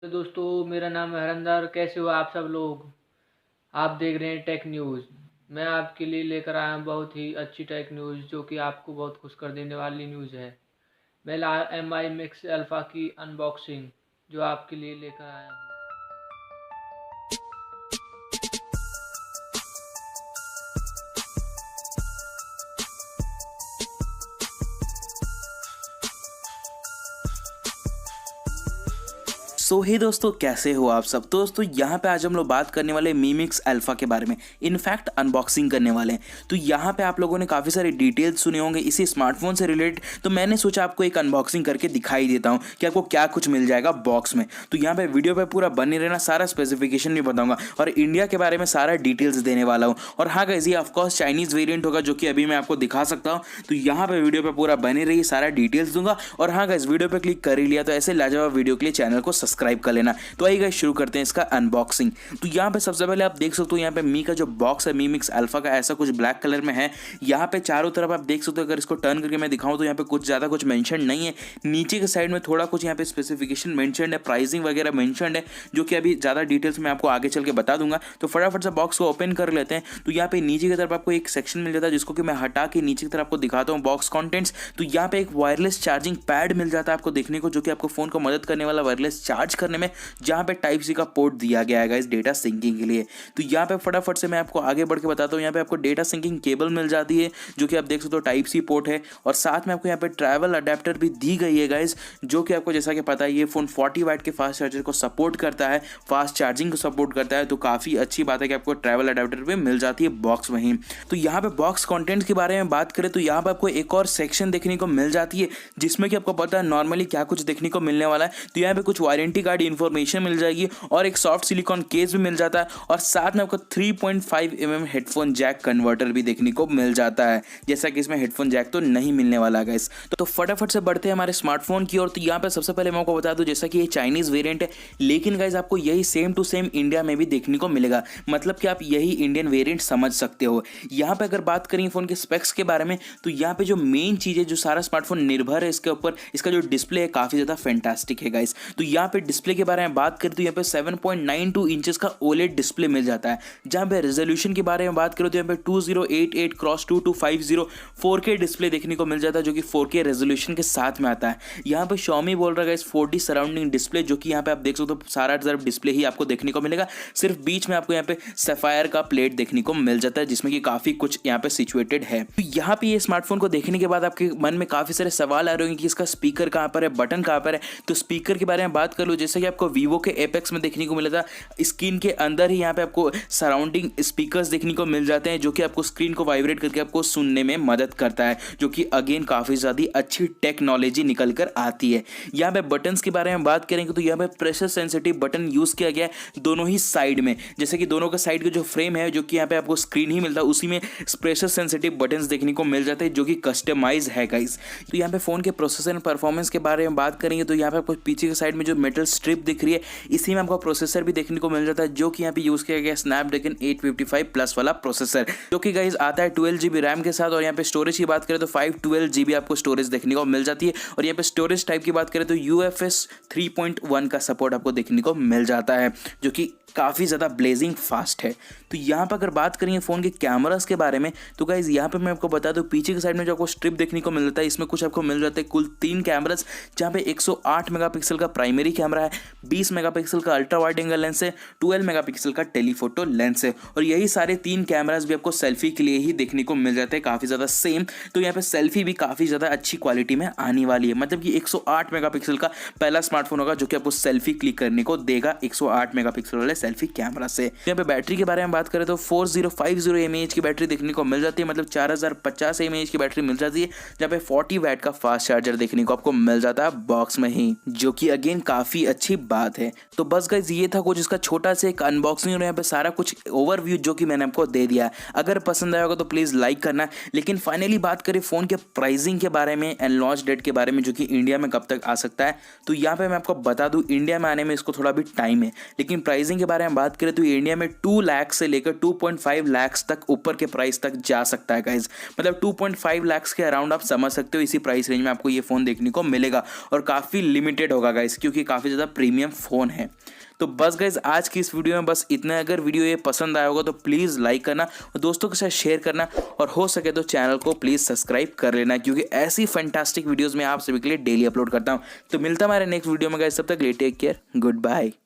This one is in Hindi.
तो दोस्तों, मेरा नाम है हरंदर। कैसे हो आप सब लोग? आप देख रहे हैं टेक न्यूज़। मैं आपके लिए लेकर आया हूं बहुत ही अच्छी टेक न्यूज़, जो कि आपको बहुत खुश कर देने वाली न्यूज़ है। मैं ला एम आई मिक्स अल्फ़ा की अनबॉक्सिंग जो आपके लिए लेकर आया हूँ। सो हे दोस्तों, कैसे हो आप सब। तो दोस्तों यहाँ पे आज हम लोग बात करने वाले मी मिक्स अल्फा के बारे में, इनफैक्ट अनबॉक्सिंग करने वाले हैं। तो यहाँ पे आप लोगों ने काफ़ी सारे डिटेल्स सुने होंगे इसी स्मार्टफोन से रिलेटेड, तो मैंने सोचा आपको एक अनबॉक्सिंग करके दिखाई देता हूँ कि आपको क्या कुछ मिल जाएगा बॉक्स में। तो यहाँ पे वीडियो पे पूरा बने रहना, सारा स्पेसिफिकेशन भी बताऊंगा और इंडिया के बारे में सारा डिटेल्स देने वाला हूँ। और हाँ गाइस, ये ऑफकोर्स चाइनीज वेरियंट होगा जो कि अभी मैं आपको दिखा सकता हूँ। तो यहाँ पे वीडियो पे पूरा बने रही, सारा डिटेल्स दूंगा। और हाँ गाइस, वीडियो पे क्लिक कर ही लिया तो ऐसे लाजवाब वीडियो के लिए चैनल को सब्सक्राइब कर लेना। तो आइए गाइस, शुरू करते हैं इसका अनबॉक्सिंग। तो यहाँ पे सबसे पहले आप देख सकते हो, यहाँ पे मी का जो बॉक्स है, मी मिक्स अल्फा का, ऐसा कुछ ब्लैक कलर में है। यहाँ पे चारों तरफ आप देख सकते हो, अगर इसको टर्न करके मैं दिखाऊं तो यहाँ पे कुछ ज़्यादा कुछ मेंशन नहीं है। नीचे के साइड में थोड़ा कुछ यहाँ पे स्पेसिफिकेशन मेंशन है, प्राइसिंग वगैरह मेंशन है, जो कि अभी ज़्यादा डिटेल्स में आपको आगे चल के बता दूंगा। तो फटाफट से बॉक्स को ओपन कर लेते हैं। तो यहाँ पे नीचे की तरफ आपको एक सेक्शन मिल जाता है, जिसको कि मैं हटा के नीचे की तरफ आपको दिखाता हूँ बॉक्स कॉन्टेंट्स। तो यहाँ पे एक वायरलेस चार्जिंग पैड मिल जाता है आपको देखने को, जो कि आपको फोन को मदद करने वाला वायरलेस चार्ज करने में, जहाँ पे टाइप सी का पोर्ट दिया गया है इस डेटा सिंकिंग के लिए। तो यहाँ पे फटाफट से मैं आपको आगे बढ़ के बताता हूँ। यहाँ पे आपको डेटा सिंकिंग केबल मिल जाती है, जो कि आप देख सकते हो टाइप सी पोर्ट है। और साथ में आपको यहाँ पे ट्रैवल अडेप्टर भी दी गई है गाइज, जो कि आपको जैसा कि पता है ये फोन 40 वाट के फास्ट चार्जर को सपोर्ट करता है, फास्ट चार्जिंग को सपोर्ट करता है। तो काफ़ी अच्छी बात है कि आपको ट्रैवल अडेप्टर भी मिल जाती है बॉक्स में ही। तो यहाँ पे बॉक्स कॉन्टेंट्स के बारे में बात करें तो यहाँ पे आपको एक और सेक्शन देखने को मिल जाती है, जिसमें कि आपको पता है नॉर्मली क्या कुछ देखने को मिलने वाला है। तो यहाँ पे कुछ वारंटी कार्ड इन्फॉर्मेशन मिल जाएगी और एक सॉफ्ट सिलिकॉन केस भी मिल जाता है। और साथ में आपको 3.5 हेडफोन जैक कन्वर्टर भी देखने को मिल जाता है, जैसा कि इसमें हेडफोन जैक तो नहीं मिलने वाला है इस। तो फटाफट से बढ़ते हैं हमारे स्मार्टफोन की ओर। तो यहाँ पे सबसे पहले मैं आपको बता दूं, जैसा कि ये चाइनीज वेरिएंट है, लेकिन गाइज आपको यही सेम टू सेम इंडिया में भी देखने को मिलेगा। मतलब कि आप यही इंडियन वेरिएंट समझ सकते हो। यहाँ पे अगर बात करें फोन के स्पेक्स के बारे में, तो यहाँ पे जो मेन चीज है, जो सारा स्मार्टफोन निर्भर है इसके ऊपर, इसका जो डिस्प्ले है काफी ज्यादा फैंटास्टिक है गाइज। तो यहाँ पे डिस्प्ले के बारे में बात करें तो यहाँ पे 7.92 इंचेस का ओलेड डिस्प्ले मिल जाता है। जहां पे रेजोल्यूशन के बारे में बात करें तो यहाँ पे 2088x2250 4K डिस्प्ले देखने को मिल जाता है, जो कि 4K रेजोल्यूशन के साथ में आता है। यहाँ पे Xiaomi बोल रहा है इस 4D सराउंडिंग डिस्प्ले, जो कि यहाँ पे आप देख सकते हो सारा तरफ डिस्प्ले ही आपको देखने को मिलेगा। सिर्फ बीच में आपको यहाँ पे सफायर का प्लेट देखने को मिल जाता है, जिसमें कि काफी कुछ यहाँ पे सिचुएटेड है। तो यहाँ पे ये स्मार्टफोन को देखने के बाद आपके मन में काफी सारे सवाल आ रहे होंगे कि इसका स्पीकर कहाँ पर है, बटन कहाँ पर है। तो स्पीकर के बारे में बात कर लो, जैसे कि आपको वीवो के एपेक्स में देखने को मिला था, स्क्रीन के अंदर ही यहाँ पे आपको सराउंडिंग स्पीकर्स देखने को मिल जाते हैं, जो कि आपको स्क्रीन को वाइब्रेट करके आपको सुनने में मदद करता है, जो कि अगेन काफी ज्यादा अच्छी टेक्नोलॉजी निकल कर आती है। यहाँ पे बटन्स के बारे में बात करेंगे तो यहाँ पे प्रेशर सेंसिटिव बटन यूज किया गया है दोनों ही साइड में। जैसे कि दोनों का साइड का जो फ्रेम है, जो कि यहाँ पे आपको स्क्रीन ही मिलता है, उसी में प्रेशर सेंसिटिव बटन्स देखने को मिल जाते हैं, जो कि कस्टमाइज है गाइस। तो यहाँ पे फोन के प्रोसेसर एंड परफॉर्मेंस के बारे में बात करेंगे तो यहाँ पे आपको पीछे के साइड में जो मेटल स्ट्रिप दिख रही है, इसी में आपको प्रोसेसर भी देखने को मिल जाता है, जो कि यहाँ पे यूज किया गया स्नैपड्रैगन 855 प्लस वाला प्रोसेसर, जो कि गाइस आता है 12GB रैम के साथ। और यहाँ पे स्टोरेज की बात करें तो 512GB आपको स्टोरेज देखने को मिल जाती है। और यहाँ पे स्टोरेज टाइप की बात करें तो UFS 3.1 का सपोर्ट आपको देखने को मिल जाता है, जो कि काफ़ी ज़्यादा ब्लेजिंग फास्ट है। तो यहाँ पर अगर बात करेंगे फ़ोन के कैमरास के बारे में, तो गाइज यहाँ पे मैं आपको बता दूँ, पीछे की साइड में जो आपको स्ट्रिप देखने को मिल जाता है, इसमें कुछ आपको मिल जाता है कुल 3 कैमरास, जहाँ पे 108 मेगापिक्सल का प्राइमरी कैमरा है, 20 मेगापिक्सल का अल्ट्रा वाइड एंगल लेंस है, 12 मेगापिक्सल का टेलीफोटो लेंस है। और यही सारे 3 कैमरास भी आपको सेल्फी के लिए ही देखने को मिल जाते हैं, काफ़ी ज़्यादा सेम। तो यहाँ पे सेल्फी भी काफ़ी ज़्यादा अच्छी क्वालिटी में आने वाली है, मतलब कि 108 मेगापिक्सल का पहला स्मार्टफोन होगा जो कि आपको सेल्फी क्लिक करने को देगा 108 मेगापिक्सल वाले सेल्फी कैमरा से। यहाँ पे बैटरी के बारे में बात करें तो 4050 mAh की बैटरी देखने को मिल जाती है, मतलब 4050 mAh की बैटरी मिल जाती है, जहाँ पे 40 वाट का फास्ट चार्जर देखने को आपको मिल जाता है बॉक्स में ही, जो कि अगेन काफी अच्छी बात है। तो बस गाइस, ये था कुछ इसका छोटा सा एक अनबॉक्सिंग और यहाँ पे सारा कुछ ओवरव्यू जो कि मैंने आपको दे दिया। अगर पसंद आया होगा तो प्लीज लाइक करना। लेकिन फाइनली बात करें फोन के प्राइसिंग के बारे में एंड लॉन्च डेट के बारे में, जो कि इंडिया में कब तक आ सकता है, तो यहाँ पे मैं आपको बता दूं, इंडिया में आने में इसको थोड़ा भी टाइम है। लेकिन प्राइसिंग के बारे में बात करें तो इंडिया में 2 लाख से लेकर 2.5 लाख तक ऊपर के प्राइस तक जा सकता है गाइज। मतलब 2.5 लाख के अराउंड आप समझ सकते हो, इसी प्राइस रेंज में आपको ये फोन देखने को मिलेगा और काफी लिमिटेड होगा गाइज, क्योंकि काफी काफ़ी ज़्यादा प्रीमियम फ़ोन है। तो बस गाइज आज की इस वीडियो में बस इतना। अगर वीडियो ये पसंद आया होगा तो प्लीज़ लाइक करना और दोस्तों के साथ शेयर करना, और हो सके तो चैनल को प्लीज़ सब्सक्राइब कर लेना, क्योंकि ऐसी फैंटास्टिक वीडियोज़ मैं आप सभी के लिए डेली अपलोड करता हूँ। तो मिलता हमारे नेक्स्ट वीडियो में गाइज, तब तक लिए टेक केयर, गुड बाय।